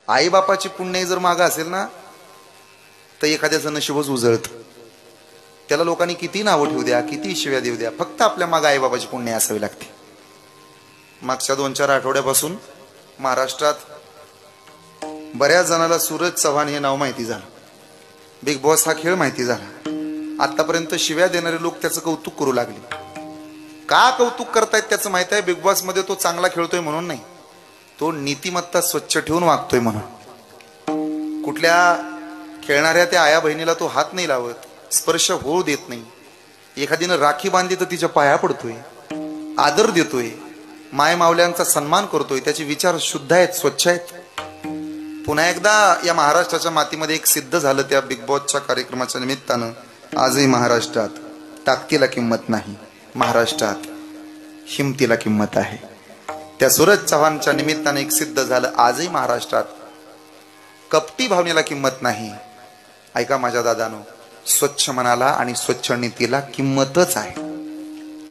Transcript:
आईबापाची पुण्य जर मागं असेल ना तर एखाद्याचं नशीबच उजळत. त्याला लोकांनी किती नावं ठेवू द्या, किती शिव्या देऊ द्या, फक्त आपल्या मागं आईबापाची पुण्य असावी लागते. मागच्या 2-4 आठवड्यापासून महाराष्ट्रात बऱ्याच जणाला सूरज चव्हाण हे नाव माहिती झालं. बिग बॉस हा खेळ माहिती झाला. आतापर्यंत शिव्या देणारे लोक त्याचं कौतुक करू लागले. का कौतुक करतायत त्याचं माहित आहे. बिग बॉस मध्ये तो चांगला खेळतोय म्हणून नाही, तो नीतिमत्ता स्वच्छ ठेवून वागतोय म्हणून. कुठल्या खेळणाऱ्या त्या आया बहिणीला तो हात नाही लावत, स्पर्श होऊ देत नाही. एखादीनं राखी बांधली तर तिच्या पाया पडतोय, आदर देतोय, माय मावल्यांचा सन्मान करतोय. त्याचे विचार शुद्ध आहेत, स्वच्छ आहेत. पुन्हा एकदा या महाराष्ट्राच्या मातीमध्ये एक सिद्ध झालं त्या बिग बॉसच्या कार्यक्रमाच्या निमित्तानं. आजही महाराष्ट्रात ताकदीला किंमत नाही, महाराष्ट्रात हिमतीला किंमत आहे. त्या सूरज चव्हाणच्या निमित्तानं एक सिद्ध झालं. आजही महाराष्ट्रात कपटी भावनेला किंमत नाही. ऐका माझ्या दादानो, स्वच्छ मनाला आणि स्वच्छ नीतीला किंमतच आहे.